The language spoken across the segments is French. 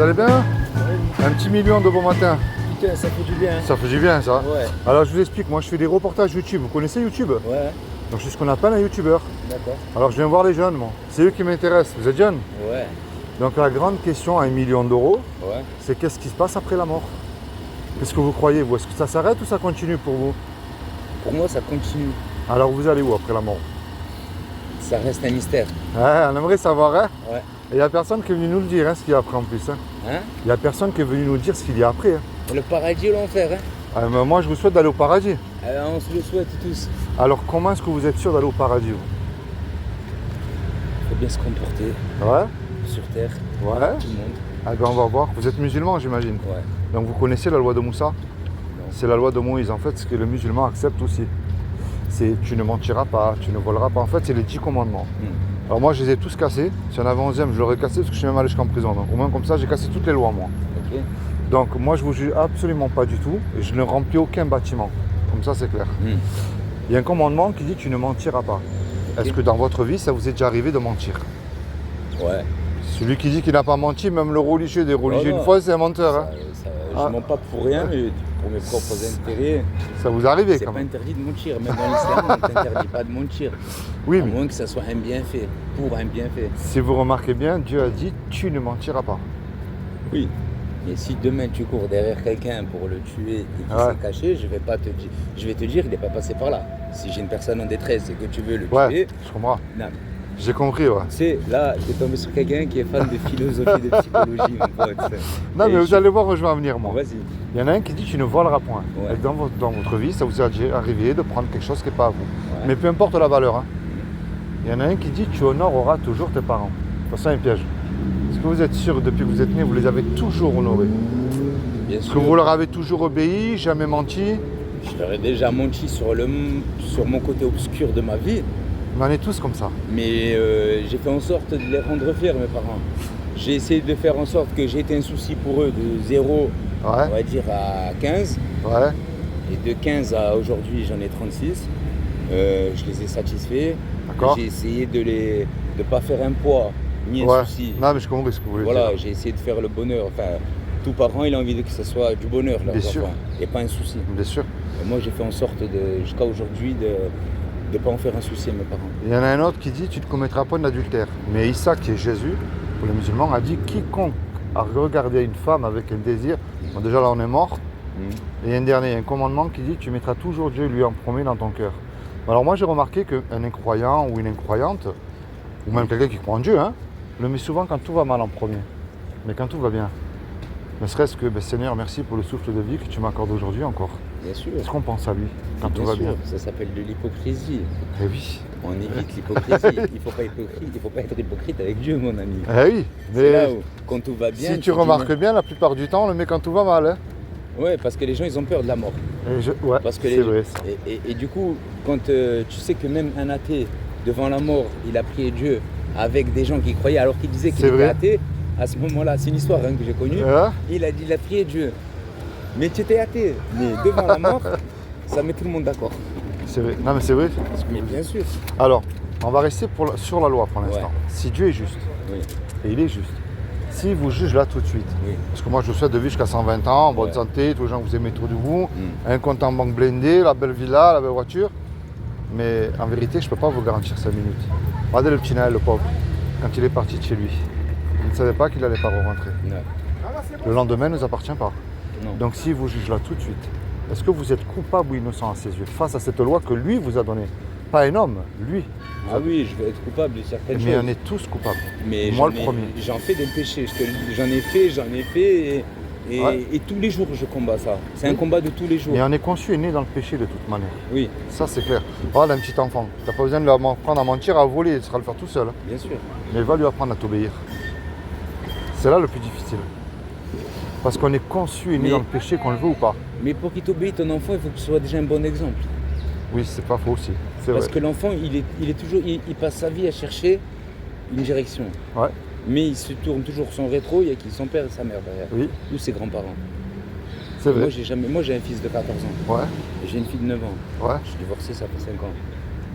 Vous allez bien? Ouais. Un petit million de bon matin. Putain, ça fait du bien. Ça fait du bien ça. Ouais. Alors je vous explique, moi je fais des reportages YouTube. Vous connaissez YouTube? Ouais. Donc je suis ce qu'on appelle un YouTuber. D'accord. Alors je viens voir les jeunes, moi. C'est eux qui m'intéressent. Vous êtes jeunes? Ouais. Donc la grande question à 1 million d'euros, Ouais. c'est qu'est-ce qui se passe après la mort? Qu'est-ce que vous croyez, vous? Est-ce que ça s'arrête ou ça continue pour vous? Pour moi, ça continue. Alors vous allez où après la mort? Ça reste un mystère. Ouais, on aimerait savoir, hein? Ouais. Et il n'y a personne qui est venu nous le dire, hein, ce qu'il y a après en plus. Hein. Hein? Il n'y a personne qui est venu nous dire ce qu'il y a après. Hein. Le paradis ou l'enfer, hein? Mais moi je vous souhaite d'aller au paradis. On se le souhaite tous. Alors comment est-ce que vous êtes sûr d'aller au paradis, vous? Faut bien se comporter Ouais? sur terre. Ouais? Tout le monde. Ah ben on va voir. Vous êtes musulman, j'imagine. Ouais. Donc vous connaissez la loi de Moussa? Non. C'est la loi de Moïse, en fait, ce que le musulman accepte aussi. C'est tu ne mentiras pas, tu ne voleras pas. En fait, c'est les 10 commandements. Alors moi, je les ai tous cassés. Si y en avait 11e, je l'aurais cassé parce que je suis même allé jusqu'en prison. Donc au moins comme ça, j'ai cassé toutes les lois, moi. Ok. Donc moi, je vous juge absolument pas du tout. Et je ne remplis aucun bâtiment. Comme ça, c'est clair. Il y a un commandement qui dit tu ne mentiras pas. Ok. Est-ce que dans votre vie, ça vous est déjà arrivé de mentir? Ouais. Celui qui dit qu'il n'a pas menti, même le religieux des religieux, non. une fois, c'est un menteur. Hein. Je mens pas pour rien, mais pour mes propres intérêts. Ça vous arrive C'est quand pas même. interdit de mentir. Même dans l'islam, on ne t'interdit pas de mentir. Oui, À mais moins que ça soit un bienfait. Pour un bienfait. si vous remarquez bien, Dieu a dit tu ne mentiras pas. Oui. Mais si demain tu cours derrière quelqu'un pour le tuer et qu'il Ouais. s'est caché, je vais te dire il n'est pas passé par là. Si j'ai une personne en détresse et que tu veux le Ouais, tuer, je comprends. non. J'ai compris, ouais. Tu sais, là, tu es tombé sur quelqu'un qui est fan de philosophie, de psychologie, mon pote. Non, Et mais vous allez voir où je vais en venir, moi. Vas-y. Il y en a un qui dit tu ne voleras point. Ouais. Et dans votre vie, ça vous est déjà arrivé de prendre quelque chose qui n'est pas à vous. Ouais. Mais peu importe la valeur. Hein. Il y en a un qui dit tu honoreras toujours tes parents. C'est un piège. Est-ce que vous êtes sûr, depuis que vous êtes né, vous les avez toujours honorés? Bien Est-ce sûr. que vous leur avez toujours obéi, jamais menti? Je leur ai déjà menti sur mon côté obscur de ma vie, On en est tous comme ça. mais j'ai fait en sorte de les rendre fiers, mes parents. J'ai essayé de faire en sorte que j'ai été un souci pour eux de 0, on Ouais, va dire, à 15. ouais, Et de 15 à aujourd'hui, j'en ai 36. Je les ai satisfaits. d'accord. J'ai essayé de ne pas faire un poids ni un Ouais. souci. Non, mais je comprends ce que vous voulez Voilà, dire. j'ai essayé de faire le bonheur. Enfin, tout parent, il a envie que ce soit du bonheur, leurs Bien sûr. enfants, et pas un souci. Bien sûr. Et moi, j'ai fait en sorte, jusqu'à aujourd'hui, de ne pas en faire un souci à mes parents. Il y en a un autre qui dit tu ne commettras pas d'adultère. Mais Issa, qui est Jésus, pour les musulmans, a dit quiconque a regardé une femme avec un désir, bon, déjà là on est mort. Et un dernier, un commandement qui dit tu mettras toujours Dieu lui en premier dans ton cœur. Alors moi j'ai remarqué qu'un incroyant ou une incroyante, ou même quelqu'un qui croit en Dieu, hein, le met souvent quand tout va mal en premier. Mais quand tout va bien. Ne serait-ce que Seigneur, merci pour le souffle de vie que tu m'accordes aujourd'hui encore. Bien sûr. Est-ce qu'on pense à lui quand tout va sûr. bien? Ça s'appelle de l'hypocrisie. Eh oui. On évite l'hypocrisie. Il ne faut pas être hypocrite avec Dieu, mon ami. Eh oui. C'est là Mais où, quand tout va bien. si tu remarques bien, la plupart du temps, on le met quand tout va mal. Hein. Ouais, parce que les gens, ils ont peur de la mort. Ouais, Parce que c'est vrai ça. Et du coup, quand tu sais que même un athée, devant la mort, il a prié Dieu avec des gens qui croyaient alors qu'il disait qu'il C'est était vrai. athée, à ce moment-là, c'est une histoire hein, que j'ai connue, Hein? il a prié Dieu. Mais tu étais athée. Mais devant la mort, ça met tout le monde d'accord. C'est vrai. Non mais c'est vrai. Mais bien sûr. Alors, on va rester sur la loi pour l'instant. Ouais. Si Dieu est juste, Oui, et il est juste, s'il vous juge là tout de suite, oui. parce que moi je vous souhaite de vivre jusqu'à 120 ans, en bonne Ouais. santé, tous les gens que vous aimez autour de vous, un compte en banque blindé, la belle villa, la belle voiture, mais en vérité je ne peux pas vous garantir 5 minutes. Regardez le petit Naël, le pauvre, quand il est parti de chez lui, il ne savait pas qu'il n'allait pas rentrer. Non. Le lendemain ne nous appartient pas. Non. Donc s'il vous juge là tout de suite, est-ce que vous êtes coupable ou innocent à ses yeux face à cette loi que lui vous a donnée? Pas un homme, lui. Ah oui, je vais être coupable de certaines Mais choses. on est tous coupables. Mais Moi, j'en le ai- premier. J'en fais des péchés, j'en ai fait Ouais. et tous les jours je combats ça. C'est un combat de tous les jours. Et on est conçu et né dans le péché de toute manière. Oui, Ça c'est clair. Regarde un petit enfant, t'as pas besoin de lui apprendre à mentir, à voler, il sera le faire tout seul. Hein. bien sûr. Mais il va lui apprendre à t'obéir. C'est là le plus difficile. Parce qu'on est conçu et né Mais- dans le péché, qu'on le veut ou pas. Mais pour qu'il t'obéisse, ton enfant, il faut que ce soit déjà un bon exemple. Oui, c'est pas faux aussi. C'est Parce vrai. que l'enfant, il passe sa vie à chercher une direction. Ouais, Mais il se tourne toujours son rétro, il y a qui son père et sa mère derrière. oui, Ou ses grands-parents. c'est vrai. Moi j'ai un fils de 14 ans. Ouais, Et j'ai une fille de 9 ans. ouais, Je suis divorcé, ça fait 5 ans.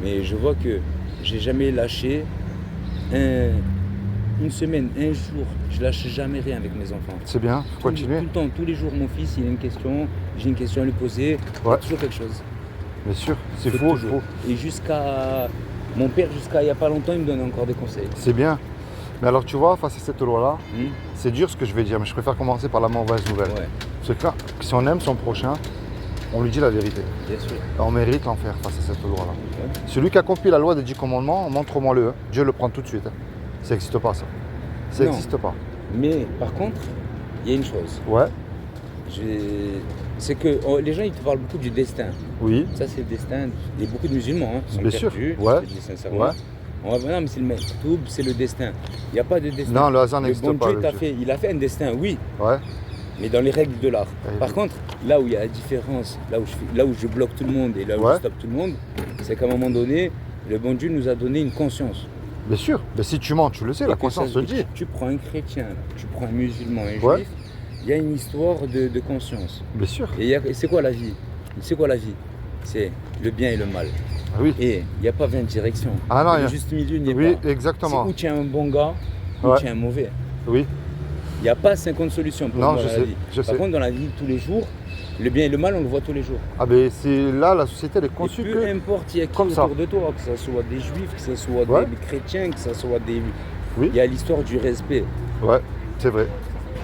Mais je vois que j'ai jamais lâché un une semaine, un jour, je lâche jamais rien avec mes enfants. C'est bien, faut continuer. Tout le temps, tous les jours, mon fils, il a une question, j'ai une question à lui poser, il y a Ouais. toujours quelque chose. Bien sûr, c'est C'est faux, toujours. faux. Et mon père, jusqu'à il n'y a pas longtemps, il me donne encore des conseils. C'est bien. Mais alors tu vois, face à cette loi-là, Hmm. c'est dur ce que je vais dire, mais je préfère commencer par la mauvaise nouvelle. Ouais, Parce que si on aime son prochain, on lui dit la vérité. bien sûr. Et on mérite l'enfer face à cette loi-là. Ouais. Celui qui accomplit la loi des 10 commandements, montre-moi-le. Hein. Dieu le prend tout de suite. Hein. Ça n'existe pas, ça. Ça Non. n'existe pas. Mais par contre, il y a une chose. Ouais, C'est que les gens, ils te parlent beaucoup du destin. oui, Ça, c'est le destin. Il y a beaucoup de musulmans qui sont Bien sûr, perdus, ouais, je te dis sincèrement. ouais. On va non, mais c'est le tout, c'est le destin. Il n'y a pas de destin. Non, le hasard Le n'existe bon pas. Dieu le t'a Dieu. fait, il a fait un destin, oui, Ouais, mais dans les règles de l'art. Eh Par oui. contre, là où il y a la différence, là où je bloque tout le monde et là où Ouais. je stoppe tout le monde, c'est qu'à un moment donné, le bon Dieu nous a donné une conscience. bien sûr. Mais si tu mens, tu le sais, Et la que conscience ça- le dit. Tu prends un chrétien, tu prends un musulman, un Ouais. juif, il y a une histoire de conscience. Bien sûr. Et c'est quoi la vie? C'est quoi la vie? C'est le bien et le mal. Ah oui, Et il n'y a pas 20 directions. Ah non, il y le a- juste milieu n'y est oui, pas. C'est exactement. où tu es un bon gars, ou Ouais. tu es un mauvais. Oui, Il n'y a pas 50 solutions pour Non, moi je dans sais, la vie. je Par sais. contre, dans la vie de tous les jours, le bien et le mal, on le voit tous les jours. ah ben c'est là, la société elle est Et conçue peu que... importe, il y a qui comme autour ça. de toi, que ce soit des juifs, que ce soit Ouais. des chrétiens, que ce soit des... Oui. Il y a l'histoire du respect. Ouais, c'est vrai.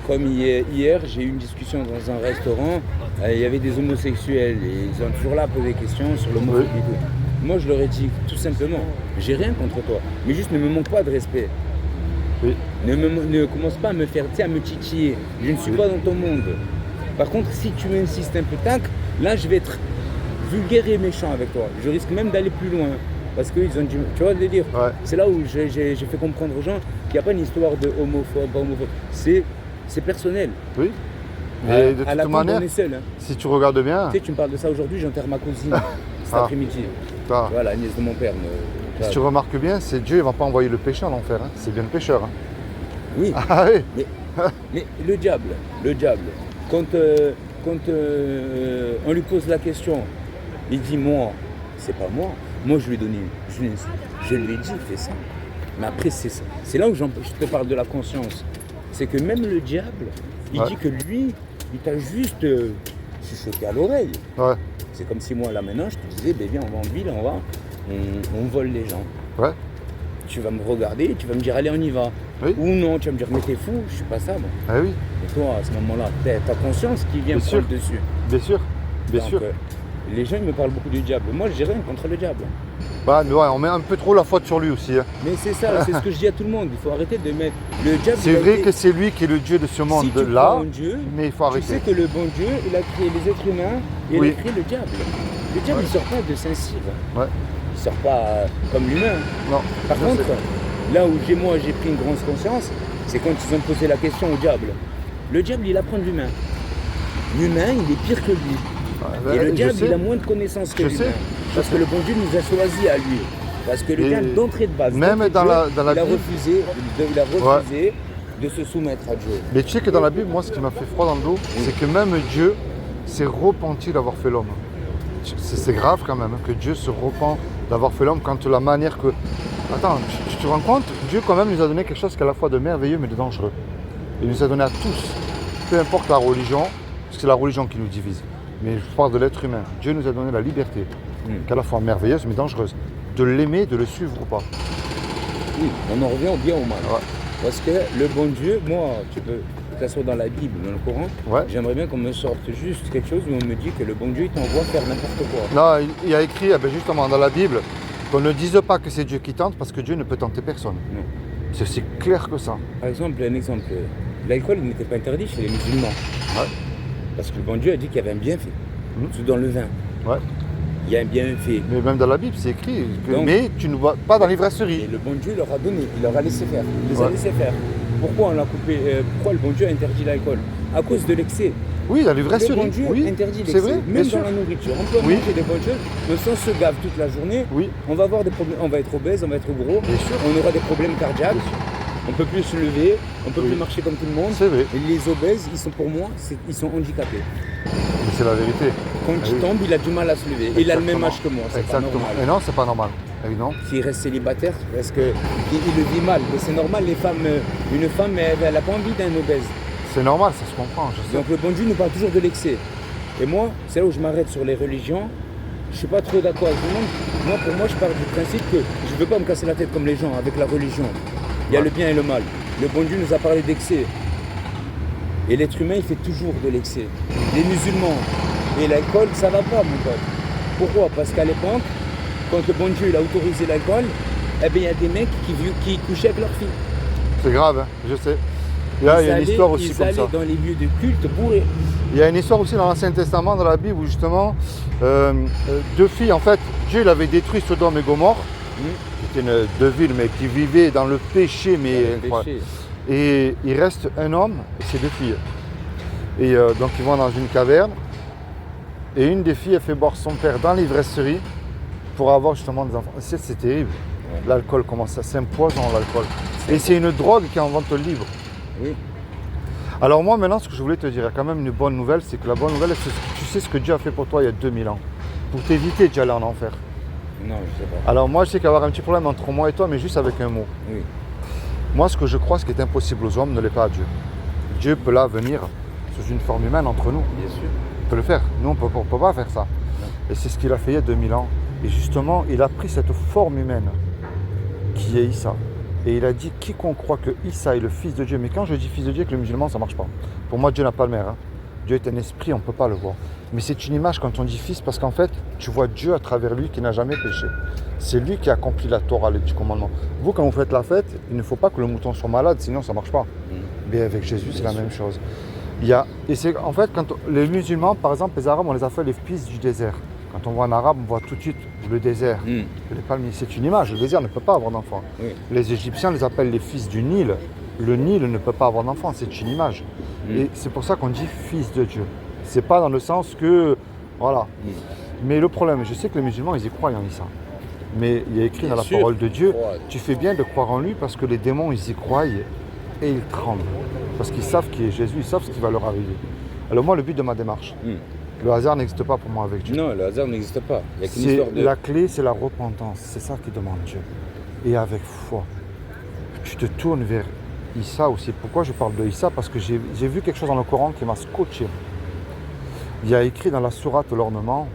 Comme hier, j'ai eu une discussion dans un restaurant, il y avait des homosexuels et ils ont toujours là posé des questions sur l'homophobie et tout. Moi, je leur ai dit tout simplement, j'ai rien contre toi, mais juste ne me manque pas de respect. Oui. Ne commence pas à me faire, tu sais, à me titiller. Je ne suis Oui. pas dans ton monde. Par contre, si tu insistes un peu, tac, là, je vais être vulgaire et méchant avec toi. Je risque même d'aller plus loin. Parce qu'ils ont du... Tu vois le délire? Ouais. C'est là où j'ai fait comprendre aux gens qu'il n'y a pas une histoire de homophobe, pas homophobe. C'est personnel. Oui. Mais de à la toute fin, on manière, est seul. Hein. si tu regardes bien, Tu sais, tu me parles de ça aujourd'hui, j'enterre ma cousine cet Ah. après-midi. ça, Voilà, la nièce de mon père. si tu remarques bien, c'est Dieu, il ne va pas envoyer le péché en enfer. Hein. C'est bien le pécheur. Hein. Oui, Ah oui. mais le diable, quand on lui pose la question, il dit moi, c'est pas moi. Moi, je lui ai donné, je lui ai dit, fais ça. Mais après, c'est là où je te parle de la conscience. C'est que même le diable, il Ouais. dit que lui, il t'a juste chuchoté à l'oreille. Ouais. C'est comme si moi, là maintenant, je te disais, ben viens, on va en ville, on vole les gens. Ouais. Tu vas me regarder, tu vas me dire, allez, on y va. Oui. Ou non, tu vas me dire, mais t'es fou, je suis pas ça, moi. Ah oui, Et toi, à ce moment-là, t'as ta conscience qui vient Bien prendre sûr. dessus. bien sûr. Bien Donc, sûr. les gens, ils me parlent beaucoup du diable. Moi, j'ai rien contre le diable. Bah, mais ouais, on met un peu trop la faute sur lui aussi. Hein. Mais c'est ça, c'est ce que je dis à tout le monde. Il faut arrêter de mettre le diable. C'est il a vrai été- que c'est lui qui est le Dieu de ce si tu monde-là, crois en Dieu, mais il faut tu arrêter. sais que le bon Dieu, il a créé les êtres humains et Oui. il a créé le diable. Le diable, Ouais. il sort pas de Saint-Cyr. Ouais. Il sort pas comme l'humain. Non. Par je contre, sais. là où j'ai pris une grande conscience, c'est quand ils ont posé la question au diable. Le diable, il apprend de l'humain. L'humain, il est pire que lui. Ouais, Et le je diable, sais. il a moins de connaissances que Je l'humain. sais. Parce que le bon Dieu nous a choisis à lui. Parce que le Et diable, d'entrée de base, même d'entrée de dans jeu, la il a Bible- refusé de se soumettre à Dieu. Mais tu sais que dans la Bible, moi, ce qui m'a fait froid dans le dos, c'est que même Dieu s'est repenti d'avoir fait l'homme. C'est grave quand même, hein, que Dieu se repent d'avoir fait l'homme quand la manière que... Attends, tu te rends compte? Dieu quand même nous a donné quelque chose qui est à la fois de merveilleux mais de dangereux. Il nous a donné à tous, peu importe la religion, parce que c'est la religion qui nous divise. Mais je parle de l'être humain. Dieu nous a donné la liberté, qui est à la fois merveilleuse mais dangereuse. De l'aimer, de le suivre ou pas. Oui, on en revient au bien ou au mal. Ouais. Parce que le bon Dieu, moi, tu peux, que ce soit dans la Bible ou dans le Coran, Ouais. j'aimerais bien qu'on me sorte juste quelque chose où on me dit que le bon Dieu, il t'envoie faire n'importe quoi. Non, il a écrit justement dans la Bible qu'on ne dise pas que c'est Dieu qui tente parce que Dieu ne peut tenter personne. Non. C'est aussi clair que ça. Par exemple, un exemple, l'alcool n'était pas interdit chez les musulmans. Ouais. Parce que le bon Dieu a dit qu'il y avait un bienfait. Tout dans le vin. Ouais. Il y a un bienfait. Mais même dans la Bible, c'est écrit. Donc- mais tu ne vois pas dans les Et brasseries. le bon Dieu leur a donné, il leur a laissé faire. Il les a Ouais. laissé faire. Pourquoi on l'a coupé pourquoi le bon Dieu a interdit l'alcool? À cause de l'excès. Oui, dans les Le brasseries. bon Dieu oui, interdit c'est l'excès. vrai, bien Même sûr. dans la nourriture. On peut Oui. manger des bonnes choses, mais si on se gave toute la journée, Oui, on va avoir des problèmes. On va être obèse, on va être gros, bien sûr. on aura des problèmes cardiaques, on peut plus se lever, on peut Oui. plus marcher comme tout le monde. C'est vrai. Et les obèses, ils sont pour moi, ils sont handicapés. Mais c'est la vérité. Quand Ah il oui. tombe, il a du mal à se lever. Et il a le même Exactement. âge que moi, c'est pas Exactement. normal. Et non, c'est pas normal. Évidemment. qui reste célibataire parce qu'il le vit mal. Mais c'est normal, une femme, elle n'a pas envie d'un obèse. C'est normal, ça se comprend, je sais. Donc le bon Dieu nous parle toujours de l'excès. Et moi, c'est là où je m'arrête sur les religions. Je ne suis pas trop d'accord avec tout le monde. Moi, pour moi, je pars du principe que je ne veux pas me casser la tête comme les gens avec la religion. Il y a le bien et le mal. Le bon Dieu nous a parlé d'excès. Et l'être humain, il fait toujours de l'excès. Les musulmans et l'alcool, ça ne va pas, mon pote. Pourquoi? Parce qu'à l'époque, quand le bon Dieu il a autorisé l'alcool, eh bien, il y a des mecs qui couchaient avec leurs filles. C'est grave, hein, je sais. Là, il y a une histoire aussi comme ça. Ils allaient dans les lieux de culte bourrés. Il y a une histoire aussi dans l'Ancien Testament, dans la Bible, où justement, deux filles, en fait, Dieu il avait détruit Sodome et Gomorrhe, qui étaient deux villes, mais qui vivaient dans le péché, Et il reste un homme et ses deux filles. Et donc ils vont dans une caverne, et une des filles, elle fait boire son père dans l'ivresse-serie pour avoir justement des enfants. C'est terrible. Ouais. L'alcool, comment ça? C'est un poison, l'alcool. Et c'est une drogue qui est en vente libre. Oui. Alors moi maintenant ce que je voulais te dire, il y a quand même une bonne nouvelle, c'est que la bonne nouvelle, c'est que tu sais ce que Dieu a fait pour toi il y a 2000 ans, pour t'éviter d'y aller en enfer. Non, je sais pas. Alors moi je sais qu'il va y avoir un petit problème entre moi et toi, mais juste avec un mot. Oui. Moi ce que je crois, ce qui est impossible aux hommes ne l'est pas à Dieu. Dieu peut là venir sous une forme humaine entre nous. Bien sûr. Il peut le faire. Nous on peut pas faire ça. Et c'est ce qu'il a fait il y a 2000 ans. Et justement, il a pris cette forme humaine qui est Issa. Et il a dit, quiconque croit que Issa est le fils de Dieu, mais quand je dis fils de Dieu avec le musulman, ça ne marche pas. Pour moi, Dieu n'a pas le mère. Hein. Dieu est un esprit, on ne peut pas le voir. Mais c'est une image quand on dit fils, parce qu'en fait, tu vois Dieu à travers lui qui n'a jamais péché. C'est lui qui a accompli la Torah, les 10 commandements. Vous, quand vous faites la fête, il ne faut pas que le mouton soit malade, sinon ça ne marche pas. Mais avec Jésus, c'est la même chose. Et c'est en fait, quand les musulmans, par exemple, les Arabes, on les a fait les fils du désert. Quand on voit un arabe, on voit tout de suite le désert. Les palmiers, c'est une image. Le désert ne peut pas avoir d'enfants. Oui. Les Égyptiens les appellent les fils du Nil. Le Nil ne peut pas avoir d'enfants, c'est une image. Et c'est pour ça qu'on dit fils de Dieu. C'est pas dans le sens que. Voilà. Mais le problème, je sais que les musulmans, ils y croient en Issa. Mais il y a écrit dans la parole de Dieu, tu fais bien de croire en lui parce que les démons, ils y croient et ils tremblent. Parce qu'ils savent qui est Jésus, ils savent ce qui va leur arriver. Alors moi, le but de ma démarche, le hasard n'existe pas pour moi avec Dieu. Non, le hasard n'existe pas. Il y a qu'une histoire de... La clé, c'est la repentance. C'est ça qui demande Dieu. Et avec foi, tu te tournes vers Issa aussi. Pourquoi je parle de Issa? Parce que j'ai vu quelque chose dans le Coran qui m'a scotché. Il y a écrit dans la sourate l'ornement,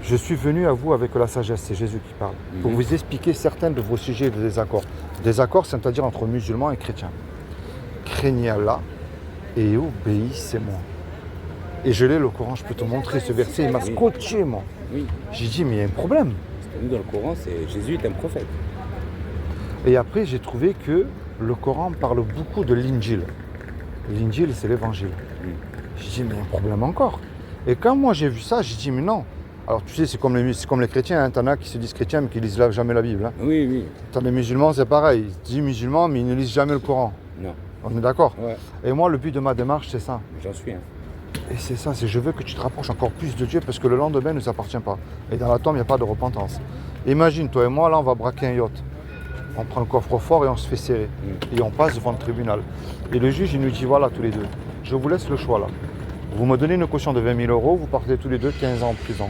je suis venu à vous avec la sagesse, c'est Jésus qui parle, pour vous expliquer certains de vos sujets de désaccord. Désaccord, c'est-à-dire entre musulmans et chrétiens. Craignez Allah et obéissez-moi. Et je l'ai, le Coran, je peux te montrer ce verset, il m'a scotché, moi. Oui. J'ai dit, mais il y a un problème. Nous, dans le Coran, c'est Jésus est un prophète. Et après, j'ai trouvé que le Coran parle beaucoup de l'Injil. L'Injil, c'est l'évangile. J'ai dit, mais il y a un problème encore. Et quand moi j'ai vu ça, j'ai dit, mais non. Alors tu sais, c'est comme les chrétiens, hein. T'en as qui se disent chrétiens, mais qui ne lisent jamais la Bible. Hein. Oui, oui. T'as les musulmans, c'est pareil. Ils se disent musulmans, mais ils ne lisent jamais le Coran. Non. On est d'accord? Ouais. Et moi, le but de ma démarche, c'est ça. J'en suis. Hein. Et c'est ça, c'est je veux que tu te rapproches encore plus de Dieu parce que le lendemain ne s'appartient pas. Et dans la tombe, il n'y a pas de repentance. Imagine, toi et moi, là, on va braquer un yacht. On prend le coffre-fort et on se fait serrer. Et on passe devant le tribunal. Et le juge, il nous dit, voilà, tous les deux, je vous laisse le choix là. Vous me donnez une caution de 20 000 €, vous partez tous les deux 15 ans en prison.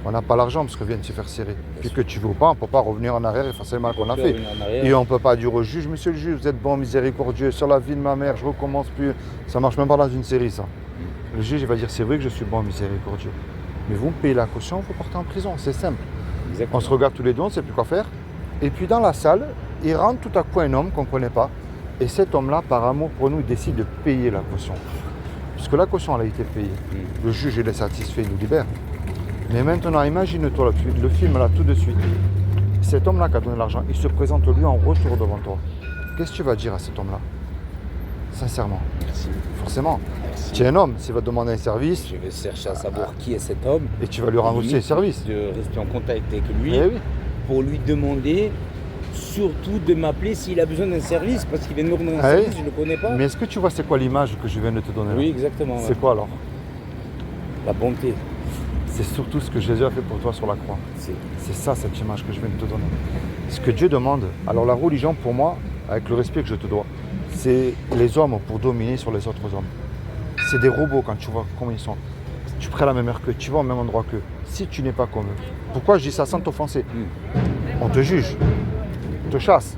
On n'a pas l'argent parce qu'on vient de se faire serrer. Puis que tu veux ou pas, on ne peut pas revenir en arrière et faire le mal qu'on a fait. Et on ne peut pas dire au juge, monsieur le juge, vous êtes bon, miséricordieux, sur la vie de ma mère, je ne recommence plus. Ça ne marche même pas dans une série, ça. Le juge il va dire, c'est vrai que je suis bon, miséricordieux. Mais vous me payez la caution, vous partez en prison, c'est simple. Exactement. On se regarde tous les deux, on ne sait plus quoi faire. Et puis dans la salle, il rentre tout à coup un homme qu'on ne connaît pas. Et cet homme-là, par amour pour nous, il décide de payer la caution. Puisque la caution, elle a été payée. Le juge, il est satisfait, il nous libère. Mais maintenant, imagine-toi le film là tout de suite. Cet homme-là qui a donné l'argent, il se présente lui en retour devant toi. Qu'est-ce que tu vas dire à cet homme-là? Sincèrement. Merci. Forcément. Merci. Tu es un homme, s'il va te demander un service. Je vais chercher à savoir qui est cet homme. Et tu vas lui rendre aussi un service. De rester en contact avec lui. Eh oui. Pour lui demander surtout de m'appeler s'il a besoin d'un service. Parce qu'il vient de me rendre un service, je ne le connais pas. Mais est-ce que tu vois c'est quoi l'image que je viens de te donner là? Oui, exactement. C'est quoi alors? La bonté. C'est surtout ce que Jésus a fait pour toi sur la croix. C'est ça cette image que je viens de te donner. Ce que Dieu demande, alors la religion pour moi, avec le respect que je te dois, c'est les hommes pour dominer sur les autres hommes. C'est des robots quand tu vois comment ils sont. Tu prends la même heure qu'eux, tu vas au même endroit qu'eux. Si tu n'es pas comme eux. Pourquoi je dis ça sans t'offenser? on te juge, on te chasse,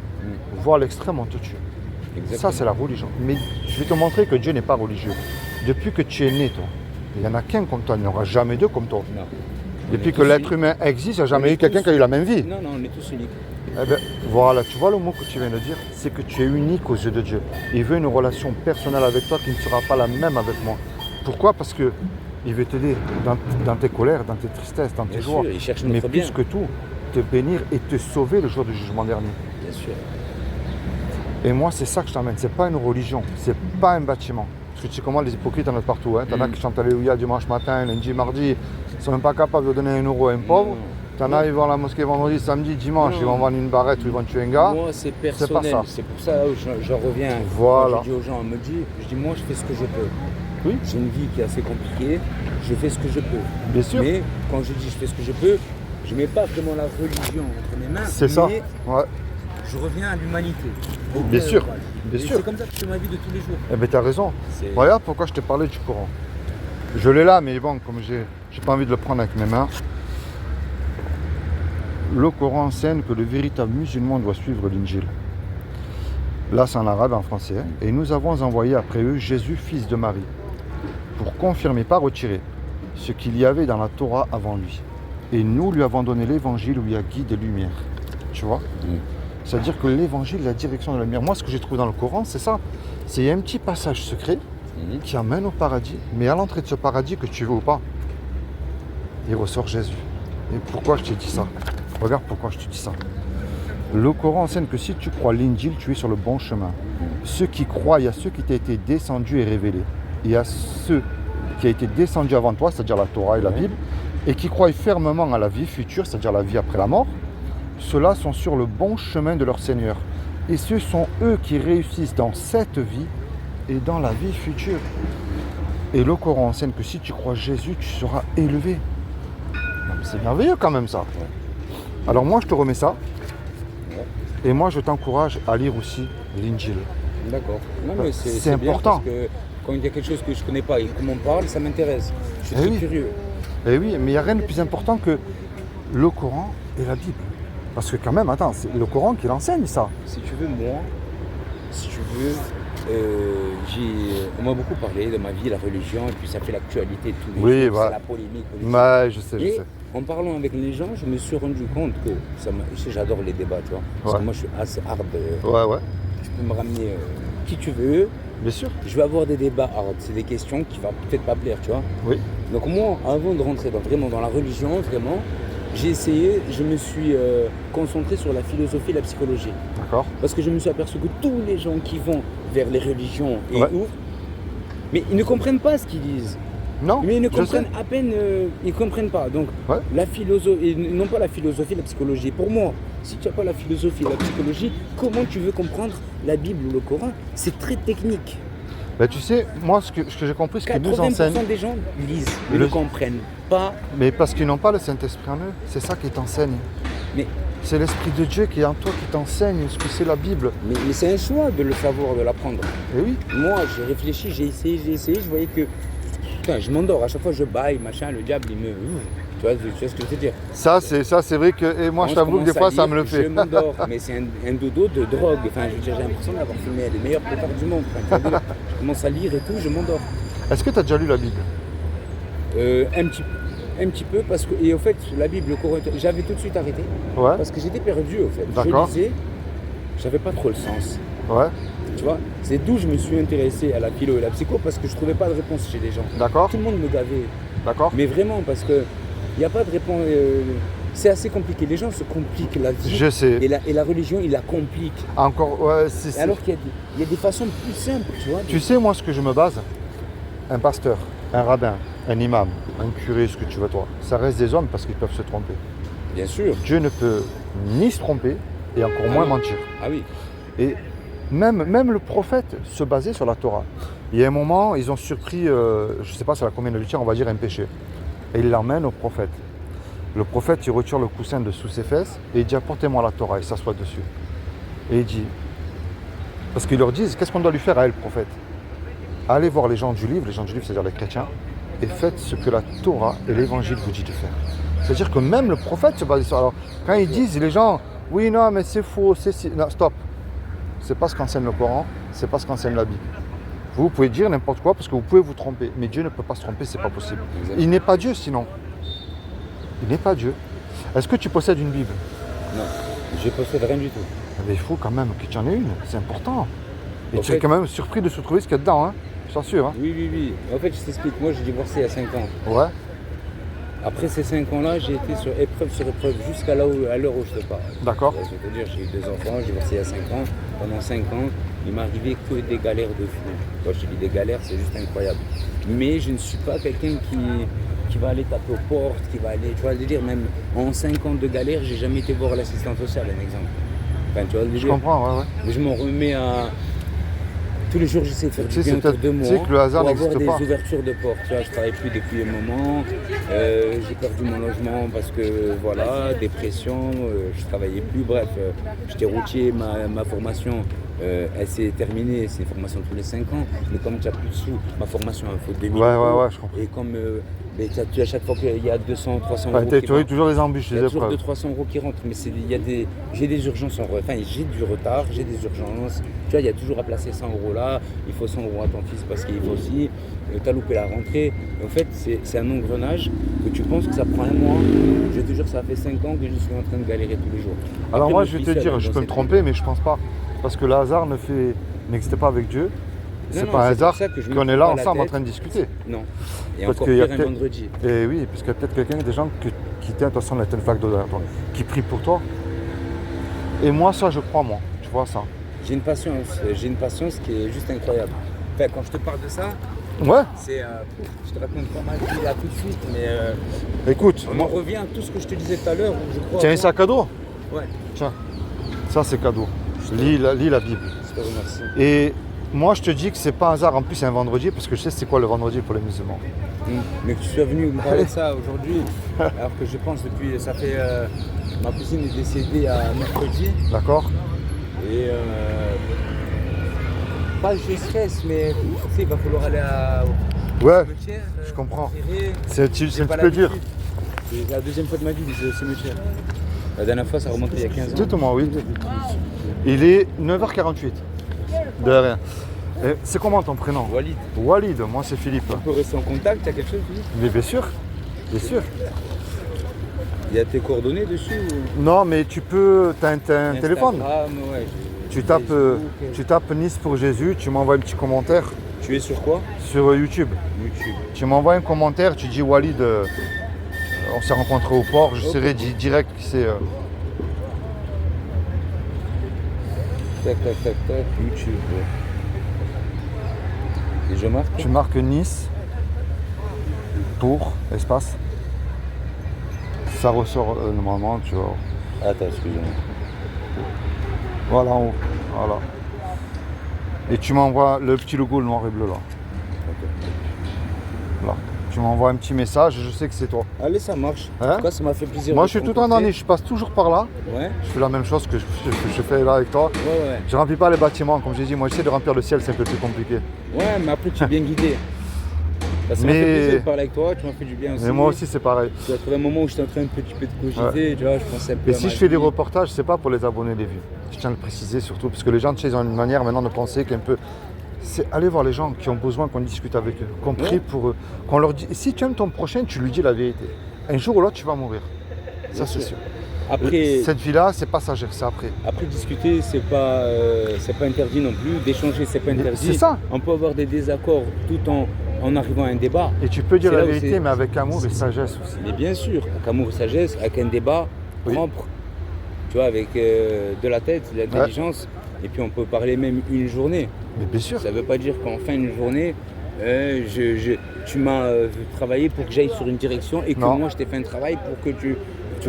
voire à l'extrême, on te tue. Exactement. Ça, c'est la religion. Mais je vais te montrer que Dieu n'est pas religieux. Depuis que tu es né, toi, il n'y en a qu'un comme toi, il n'y en aura jamais deux comme toi. Non. Depuis que l'être humain existe, il n'y a jamais eu quelqu'un qui a eu la même vie. Non, on est tous uniques. Eh bien, voilà, tu vois le mot que tu viens de dire, c'est que tu es unique aux yeux de Dieu. Il veut une relation personnelle avec toi qui ne sera pas la même avec moi. Pourquoi? Parce que il veut t'aider dans tes colères, dans tes tristesses, dans tes Bien joies. sûr, il cherche Mais notre bien. plus que tout, te bénir et te sauver le jour du jugement dernier. Bien sûr. Et moi, c'est ça que je t'emmène. C'est pas une religion, c'est pas un bâtiment. Parce que tu sais comment les hypocrites, il y en a partout. Hein. T'en as qui chantent Alléluia dimanche matin, lundi, mardi. Ils sont même pas capables de donner 1 euro à un pauvre. T'en as, ils vont à la mosquée vendredi, samedi, dimanche, ils vont vendre une barrette ou ils vont tuer un gars. Moi, c'est personnel. pas ça. C'est pour ça que j'en reviens. Voilà. Quand je dis aux gens, je dis, moi, je fais ce que je peux. Oui. J'ai une vie qui est assez compliquée. Je fais ce que je peux. Bien sûr. Mais quand je dis je fais ce que je peux, je mets pas vraiment la religion entre mes mains. C'est ça. Mais Ouais. je reviens à l'humanité. Bien sûr. Bien Et sûr. c'est comme ça que je fais ma vie de tous les jours. Eh bien, t'as raison. C'est- Regarde pourquoi je t'ai parlé du Coran. Je l'ai là, mais bon, comme j'ai pas envie de le prendre avec mes mains. Le Coran enseigne que le véritable musulman doit suivre l'Injil. Là, c'est en arabe et en français. Hein. Et nous avons envoyé après eux Jésus, fils de Marie, pour confirmer, pas retirer, ce qu'il y avait dans la Torah avant lui. Et nous lui avons donné l'évangile où il y a guide et lumière. Tu vois? C'est-à-dire que l'évangile, la direction de la lumière. Moi, ce que j'ai trouvé dans le Coran, c'est ça. C'est un petit passage secret qui amène au paradis. Mais à l'entrée de ce paradis, que tu veux ou pas, il ressort Jésus. Et pourquoi je t'ai dit ça? Regarde pourquoi je te dis ça. Le Coran enseigne que si tu crois l'Injil, tu es sur le bon chemin. Ceux qui croient, il y a ceux qui t'ont été descendus et révélés. Il y a ceux qui ont été descendus avant toi, c'est-à-dire la Torah et la Bible, et qui croient fermement à la vie future, c'est-à-dire la vie après la mort. Ceux-là sont sur le bon chemin de leur Seigneur. Et ce sont eux qui réussissent dans cette vie et dans la vie future. Et le Coran enseigne que si tu crois Jésus, tu seras élevé. Non, mais c'est merveilleux quand même ça. Alors moi je te remets ça. Et moi je t'encourage à lire aussi l'Injil. D'accord. Non, mais C'est bien important. parce que quand il y a quelque chose que je ne connais pas et qu'on m'en parle, ça m'intéresse. Je suis Eh très oui. curieux. Et oui, mais il n'y a rien de plus important que le Coran et la Bible. Parce que quand même, attends, c'est le Coran qui l'enseigne ça. Si tu veux, moi, si tu veux, on m'a beaucoup parlé de ma vie, la religion, et puis ça fait l'actualité de tous les Oui, jours, voilà. c'est la polémique politique. Ouais, je sais, je Et sais. en parlant avec les gens, je me suis rendu compte que, tu sais, j'adore les débats, tu vois. Parce Ouais. que moi, je suis assez hard. Ouais, Tu peux me ramener qui tu veux. bien sûr. Je vais avoir des débats hard. C'est des questions qui vont peut-être pas plaire, tu vois. Oui. Donc moi, avant de rentrer vraiment dans la religion, vraiment, j'ai essayé, je me suis concentré sur la philosophie et la psychologie. D'accord. Parce que je me suis aperçu que tous les gens qui vont vers les religions et Ouais. ouvrent, mais ils ne comprennent pas ce qu'ils disent. Non, Mais ils ne je comprennent sais. à peine, ils ne comprennent pas. Donc Ouais. la philosophie, non pas la philosophie, la psychologie. Pour moi, si tu n'as pas la philosophie et la psychologie, comment tu veux comprendre la Bible ou le Coran? C'est très technique. Ben, tu sais, moi ce que j'ai compris, ce qu'ils nous 80% enseignent, des gens lisent, mais Le- ne comprennent pas. mais parce qu'ils n'ont pas le Saint-Esprit en eux, c'est ça qui t'enseigne. Mais C'est l'Esprit de Dieu qui est en toi qui t'enseigne ce que c'est la Bible. Mais c'est un choix de le savoir, de l'apprendre. Et oui, Moi, j'ai réfléchi, j'ai essayé, je voyais que putain, je m'endors. À chaque fois, je baille, machin, le diable, il me. Tu vois ce que je veux dire? ça c'est vrai que, et moi je t'avoue que des fois ça me le Je fait. m'endors, mais c'est un dodo de drogue. Enfin, je veux dire, j'ai l'impression d'avoir fumé les meilleurs pétards du monde. Enfin, tu vois, je commence à lire et tout, je m'endors. Est-ce que tu as déjà lu la Bible? Un petit peu, parce que. Et au fait, la Bible, le Coran, j'avais tout de suite arrêté. Ouais, Parce que j'étais perdu, au fait. D'accord. Je lisais, j'avais pas trop le sens. ouais, Tu vois, c'est d'où je me suis intéressé à la philo et la psycho parce que je trouvais pas de réponse chez les gens. d'accord, Tout le monde me gavait, d'accord. mais vraiment parce que il n'y a pas de réponse. C'est assez compliqué. Les gens se compliquent la vie. Je sais. Et la religion, il la complique. Encore, ouais, c'est. Alors qu'il y a des façons plus simples, tu vois. Tu sais, moi, ce que je me base, un pasteur, un rabbin, un imam, un curé, ce que tu veux toi, ça reste des hommes parce qu'ils peuvent se tromper. Bien sûr. Dieu ne peut ni se tromper et encore moins non. mentir. Ah oui. Et même le prophète se basait sur la Torah. Il y a un moment, ils ont surpris, je ne sais pas sur la combien de tiers, on va dire un péché. Et il l'emmène au prophète. Le prophète, il retire le coussin de sous ses fesses et il dit apportez-moi la Torah, il s'assoit dessus. Et il dit, parce qu'ils leur disent, qu'est-ce qu'on doit lui faire à elle, le prophète? Allez voir les gens du livre, c'est-à-dire les chrétiens, et faites ce que la Torah et l'évangile vous dit de faire. C'est-à-dire que même le prophète se base sur. Alors, quand ils disent, les gens, oui, non, mais c'est faux, c'est si. Non, stop. C'est pas ce qu'enseigne le Coran, c'est pas ce qu'enseigne la Bible. Vous pouvez dire n'importe quoi parce que vous pouvez vous tromper, mais Dieu ne peut pas se tromper, c'est pas possible. Exactement. Il n'est pas Dieu sinon. Il n'est pas Dieu. Est-ce que tu possèdes une Bible? Non, je possède rien du tout. Mais il faut quand même que tu en aies une, c'est important. Et En tu es fait- quand même surpris de se trouver ce qu'il y a dedans, hein. Je t'assure. Hein. Oui. En fait, je t'explique. Moi, j'ai divorcé il y a 5 ans. Ouais, Après ces 5 ans-là, j'ai été sur épreuve jusqu'à l'heure où je te parle. d'accord. C'est-à-dire, j'ai eu 2 enfants, j'ai divorcé il y a 5 ans. Pendant 5 ans, il m'est arrivé que des galères de fou. Quand je te dis des galères, c'est juste incroyable. Mais je ne suis pas quelqu'un qui va aller taper aux portes, qui va aller, tu vois le délire, même en 5 ans de galère, j'ai jamais été voir l'assistante sociale, un exemple. Enfin, tu vois le Je délire. comprends, ouais. Mais je m'en remets à... Tous les jours, j'essaie de faire Tu du sais, bien c'est autour de peut-être- moi tu sais que le hasard pour avoir n'existe des pas. ouvertures de portes. Tu vois, je travaille plus depuis un moment. J'ai perdu mon logement parce que, voilà, dépression, je travaillais plus. Bref, j'étais routier, ma formation, elle s'est terminée. C'est une formation tous les 5 ans. Mais comme tu n'as plus de sous, ma formation, il faut 2000 euros. Ouais, je comprends. Et comme tu à chaque fois qu'il y a 200, 300 euros. Tu aurais toujours des embûches, Il y des a toujours épreuves. 200-300 euros qui rentrent, mais j'ai des urgences enfin j'ai du retard, j'ai des urgences. Tu vois, il y a toujours à placer 100 euros là, il faut 100 euros à ton fils parce qu'il faut aussi, tu as loupé la rentrée. En fait, c'est un engrenage que tu penses que ça prend un mois. Je te jure, ça fait 5 ans que je suis en train de galérer tous les jours. Alors Après, moi, mon je vais fils, te elle est dire, dans je peux me cette tromper, mais je pense pas. Parce que le hasard n'existe pas avec Dieu. C'est Non, pas un c'est pour hasard ça que je me qu'on prends est là pas la ensemble en tête. train de discuter. Non. Et Parce encore qu'il y a pire un peut-être- vendredi. Et oui, parce qu'il y a peut-être quelqu'un, des gens qui tiennent attention à la telle flaque d'eau derrière toi, qui prient pour toi. Et moi, ça, je crois, moi. Tu vois ça. J'ai une patience qui est juste incroyable. Enfin, quand je te parle de ça, Ouais, c'est. Je te raconte pas ma vie là tout de suite, mais écoute, on en revient à tout ce que je te disais tout à l'heure où je crois. tiens un sac à dos. Ouais, Tiens, ça c'est cadeau. Lis la Bible. je te remercie. Et moi, je te dis que c'est pas un hasard. En plus, c'est un vendredi, parce que je sais c'est quoi le vendredi pour les musulmans. Mais que tu sois venu me parler de ça aujourd'hui, alors que je pense depuis. Ça fait. Ma cousine est décédée à mercredi, D'accord? et. Pas je stresse, mais tu sais, il va falloir aller Ouais, au cimetière. je comprends. enterrer. C'est un J'ai petit pas peu dur. l'habitude. C'est la deuxième fois de ma vie que je vais au cimetière. La dernière fois, ça remontait il y a 15 ans. Dites-moi, oui. Il est 9h48. De rien. Et c'est comment ton prénom? Walid, Walid, moi c'est Philippe. on peut rester en contact, tu as quelque chose, Philippe? Mais bien sûr, bien sûr. Il y a tes coordonnées dessus ou... Non, mais tu peux, t'as un téléphone. Instagram, ouais, Tu Facebook, tapes Nice pour Jésus, tu m'envoies un petit commentaire Tu es sur quoi? sur YouTube. YouTube. Tu m'envoies un commentaire, tu dis Walid, on s'est rencontrés au port, je serai direct qui c'est. Tac, YouTube. Ouais. Et je marque? Tu marques Nice pour espace. Ça ressort normalement, tu vois. Attends, excusez-moi. Voilà en haut. Voilà. Et tu m'envoies le petit logo le noir et bleu là. Là. Tu m'envoies un petit message, je sais que c'est toi. Allez, ça marche. Hein En tout cas, ça m'a fait plaisir. Moi de je suis te tout le temps dans rencontrer. Nice, je passe toujours par là. Ouais, Je fais la même chose que je fais là avec toi. ouais. Je remplis pas les bâtiments, comme j'ai dit, moi j'essaie de remplir le ciel, c'est un peu plus compliqué. Ouais, mais après, tu es bien guidé. Bah, ça m'a Mais- fait plaisir de parler avec toi, tu m'as fait du bien aussi. Mais moi aussi c'est pareil. Tu as trouvé un moment où j'étais en train un petit peu de cogiter, tu vois, je pensais un peu Et à si ma je fais des vie. reportages, c'est pas pour les abonnés les vues. Je tiens à le préciser surtout, parce que les gens tu sais, ils ont une manière maintenant de penser qu'un peu. C'est aller voir les gens qui ont besoin qu'on discute avec eux, qu'on prie Ouais. pour eux, qu'on leur dit. Si tu aimes ton prochain, tu lui dis la vérité. Un jour ou l'autre, tu vas mourir. Ça Bien c'est sûr. sûr. Après, Cette vie-là, c'est passager, c'est après. après discuter, c'est pas interdit non plus. D'échanger, c'est pas interdit. C'est ça. On peut avoir des désaccords tout en arrivant à un débat. Et tu peux dire C'est la là où vérité, c'est- mais avec amour et sagesse aussi. Mais bien sûr, avec amour et sagesse, avec un débat Oui. propre, tu vois, avec de la tête, de l'intelligence. Et puis on peut parler même une journée. Mais bien sûr. Ça ne veut pas dire qu'en fin de journée, tu m'as travaillé pour que j'aille sur une direction et que Non. moi je t'ai fait un travail pour que tu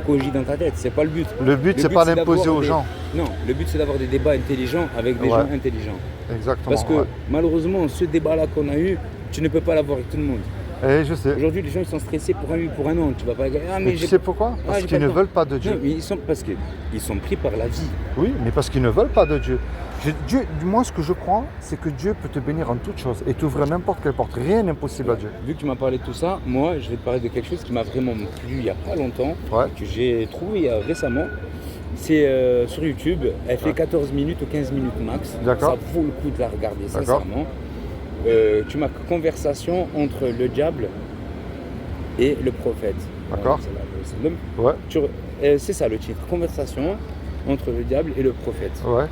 cogites dans ta tête. C'est pas le but. Le but, c'est pas d'imposer aux gens. Non, le but c'est d'avoir des débats intelligents avec des Ouais. gens intelligents. Exactement. Parce que ouais. malheureusement, ce débat-là qu'on a eu, tu ne peux pas l'avoir avec tout le monde. Et je sais. Aujourd'hui, les gens ils sont stressés pour un oui, pour un non. Tu vas pas. Ah, Mais tu j'ai- sais pourquoi? Ah, Parce j'ai qu'ils pas ne le temps. veulent pas de Non, Dieu. mais parce qu'ils sont pris par la vie. Oui, mais parce qu'ils ne veulent pas de Dieu. Dieu. Moi, ce que je crois, c'est que Dieu peut te bénir en toutes choses et t'ouvrir n'importe quelle porte. Rien n'est impossible à Dieu. Vu que tu m'as parlé de tout ça, moi, je vais te parler de quelque chose qui m'a vraiment plu il n'y a pas longtemps, Ouais. que j'ai trouvé récemment. C'est sur YouTube. Elle fait 14 minutes ou 15 minutes max. D'accord. Ça vaut le coup de la regarder, D'accord. sincèrement. Tu m'as conversation entre le diable et le prophète. D'accord. C'est le- Ouais, c'est ça le titre. Conversation entre le diable et le prophète. ouais.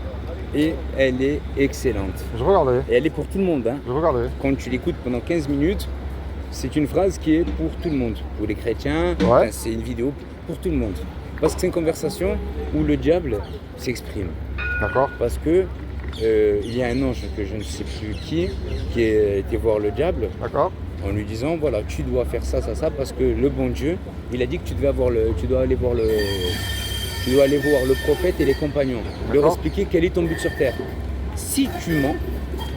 Et elle est excellente. Je regarderai. Et elle est pour tout le monde. Hein. Je regarderai. Quand tu l'écoutes pendant 15 minutes, c'est une phrase qui est pour tout le monde. Pour les chrétiens, Ouais. enfin, c'est une vidéo pour tout le monde. Parce que c'est une conversation où le diable s'exprime. D'accord. Parce que il y a un ange que je ne sais plus qui est été voir le diable D'accord. en lui disant voilà, tu dois faire ça, ça, ça, parce que le bon Dieu, il a dit que tu dois aller voir le prophète et les compagnons, leur D'accord. expliquer quel est ton but sur terre. Si tu mens,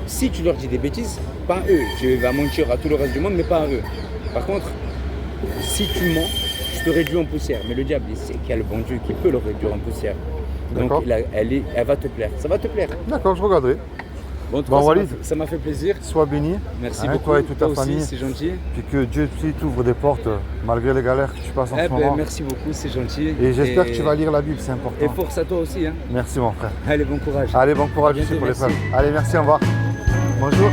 si tu leur dis des bêtises, pas eux, tu vas mentir à tout le reste du monde, mais pas à eux. Par contre, si tu mens, je te réduis en poussière. Mais le diable, il sait qu'il y a le bon Dieu qui peut le réduire en poussière. D'accord. Donc elle va te plaire. Ça va te plaire. D'accord, je regarderai. Bon, en tout Bon, cas, Walid. ça m'a fait plaisir. Sois béni. Merci Hein, beaucoup. toi et toute ta aussi, famille. c'est gentil. Puis que Dieu aussi t'ouvre des portes malgré les galères que tu passes en ce moment. Merci beaucoup, c'est gentil. Et j'espère que tu vas lire la Bible, c'est important. Et force à toi aussi. Hein. Merci mon frère. Allez, bon courage. Allez, bon courage À aussi bientôt, pour les merci. femmes. Allez, merci, au revoir. Bonjour.